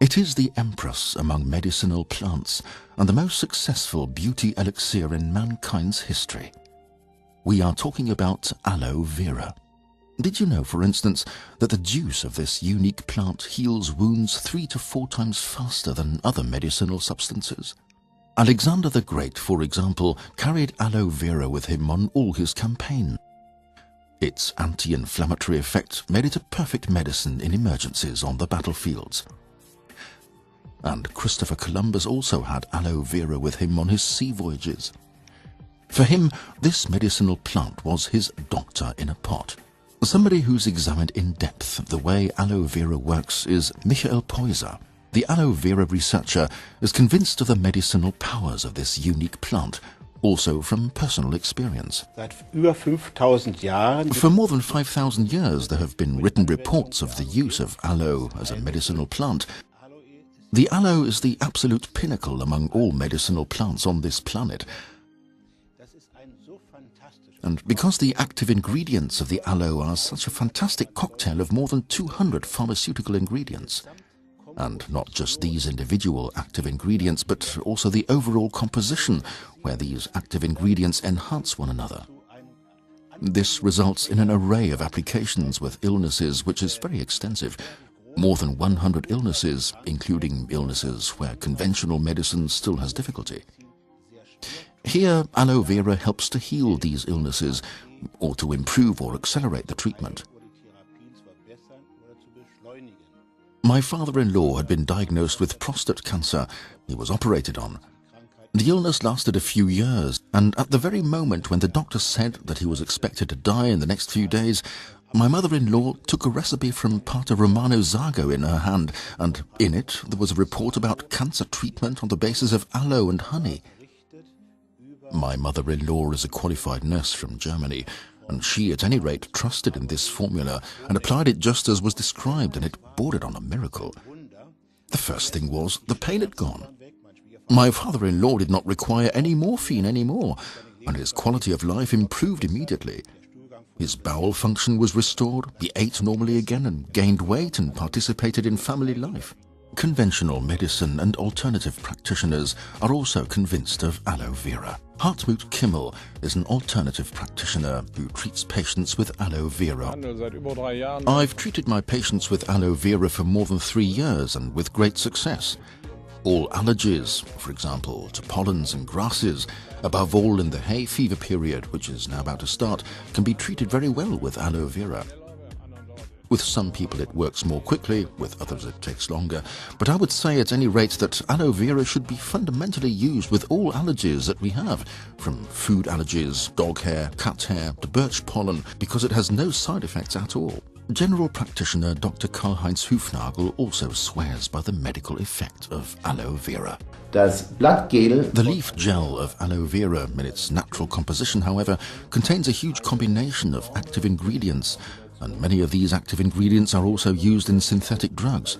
It is the empress among medicinal plants and the most successful beauty elixir in mankind's history. We are talking about aloe vera. Did you know, for instance, that the juice of this unique plant heals wounds 3 to 4 times faster than other medicinal substances? Alexander the Great, for example, carried aloe vera with him on all his campaigns. Its anti-inflammatory effect made it a perfect medicine in emergencies on the battlefields. And Christopher Columbus also had aloe vera with him on his sea voyages. For him, this medicinal plant was his doctor in a pot. Somebody who's examined in depth the way aloe vera works is Michael Peuser. The aloe vera researcher is convinced of the medicinal powers of this unique plant, also from personal experience. For more than 5,000 years there have been written reports of the use of aloe as a medicinal plant. The aloe is the absolute pinnacle among all medicinal plants on this planet. And because the active ingredients of the aloe are such a fantastic cocktail of more than 200 pharmaceutical ingredients, and not just these individual active ingredients, but also the overall composition, where these active ingredients enhance one another. This results in an array of applications with illnesses which is very extensive. More than 100 illnesses, including illnesses where conventional medicine still has difficulty. Here, aloe vera helps to heal these illnesses, or to improve or accelerate the treatment. My father-in-law had been diagnosed with prostate cancer. He was operated on. The illness lasted a few years, and at the very moment when the doctor said that he was expected to die in the next few days, my mother-in-law took a recipe from Pater Romano Zago in her hand, and in it there was a report about cancer treatment on the basis of aloe and honey. My mother-in-law is a qualified nurse from Germany, and she at any rate trusted in this formula and applied it just as was described, and it bordered on a miracle. The first thing was the pain had gone. My father-in-law did not require any morphine anymore, and his quality of life improved immediately. His bowel function was restored, he ate normally again and gained weight and participated in family life. Conventional medicine and alternative practitioners are also convinced of aloe vera. Hartmut Kimmel is an alternative practitioner who treats patients with aloe vera. I've treated my patients with aloe vera for more than 3 years and with great success. All allergies, for example, to pollens and grasses, above all in the hay fever period, which is now about to start, can be treated very well with aloe vera. With some people it works more quickly, with others it takes longer, but I would say at any rate that aloe vera should be fundamentally used with all allergies that we have, from food allergies, dog hair, cat hair, to birch pollen, because it has no side effects at all. General practitioner Dr. Karl-Heinz Hufnagel also swears by the medical effect of aloe vera. The leaf gel of aloe vera, in its natural composition, however, contains a huge combination of active ingredients, and many of these active ingredients are also used in synthetic drugs.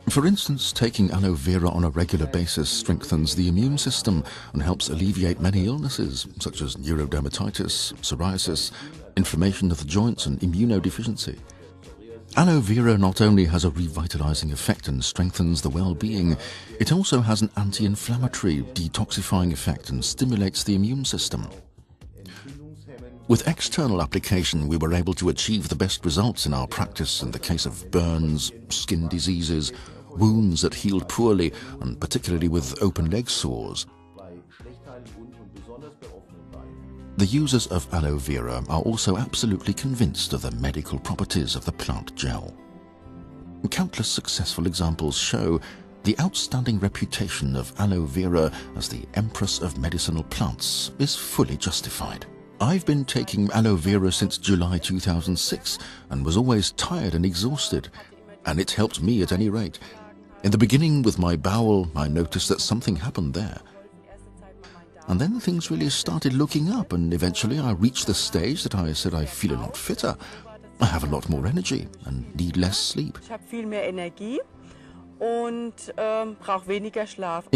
For instance, taking aloe vera on a regular basis strengthens the immune system and helps alleviate many illnesses, such as neurodermatitis, psoriasis, inflammation of the joints and immunodeficiency. Aloe vera not only has a revitalizing effect and strengthens the well-being, it also has an anti-inflammatory, detoxifying effect and stimulates the immune system. With external application, we were able to achieve the best results in our practice in the case of burns, skin diseases, wounds that healed poorly, and particularly with open leg sores. The users of aloe vera are also absolutely convinced of the medical properties of the plant gel. Countless successful examples show the outstanding reputation of aloe vera as the empress of medicinal plants is fully justified. I've been taking aloe vera since July 2006 and was always tired and exhausted, and it helped me at any rate. In the beginning with my bowel, I noticed that something happened there. And then things really started looking up, and eventually I reached the stage that I said I feel a lot fitter. I have a lot more energy and need less sleep. In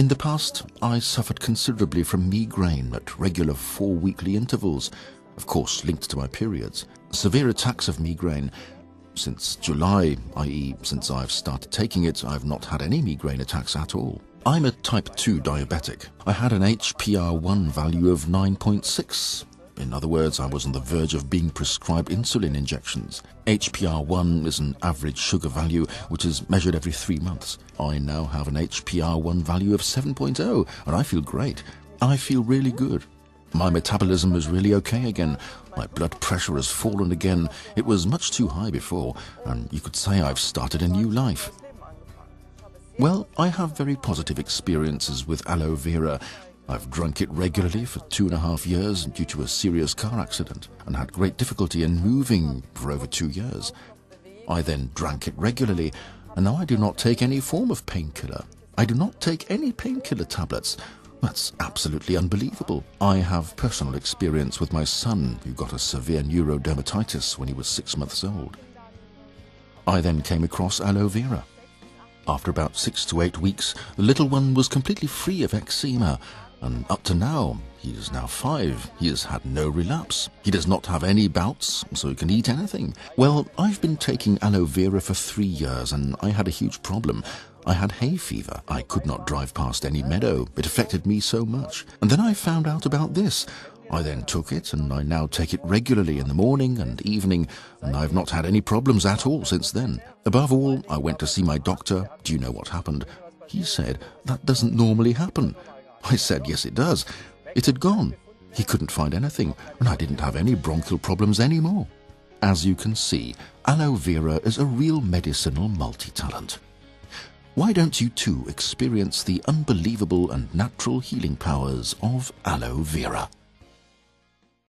the past, I suffered considerably from migraine at regular 4-weekly intervals, of course linked to my periods. Severe attacks of migraine. Since July, i.e. since I've started taking it, I've not had any migraine attacks at all. I'm a type 2 diabetic. I had an HPR1 value of 9.6. In other words, I was on the verge of being prescribed insulin injections. HPR1 is an average sugar value which is measured every 3 months. I now have an HPR1 value of 7.0 and I feel great. I feel really good. My metabolism is really okay again. My blood pressure has fallen again. It was much too high before, and you could say I've started a new life. Well, I have very positive experiences with Aloe Vera. I've drunk it regularly for 2.5 years due to a serious car accident and had great difficulty in moving for over 2 years. I then drank it regularly, and now I do not take any form of painkiller. I do not take any painkiller tablets. That's absolutely unbelievable. I have personal experience with my son who got a severe neurodermatitis when he was 6 months old. I then came across Aloe Vera. After about 6 to 8 weeks, the little one was completely free of eczema, and up to now, he is now 5. He has had no relapse. He does not have any bouts, so he can eat anything. Well, I've been taking Aloe Vera for 3 years, and I had a huge problem. I had hay fever. I could not drive past any meadow. It affected me so much. And then I found out about this. I then took it, and I now take it regularly in the morning and evening, and I've not had any problems at all since then. Above all, I went to see my doctor. Do you know what happened? He said, "That doesn't normally happen." I said, "Yes, it does." It had gone. He couldn't find anything, and I didn't have any bronchial problems anymore. As you can see, Aloe Vera is a real medicinal multi-talent. Why don't you too experience the unbelievable and natural healing powers of Aloe Vera?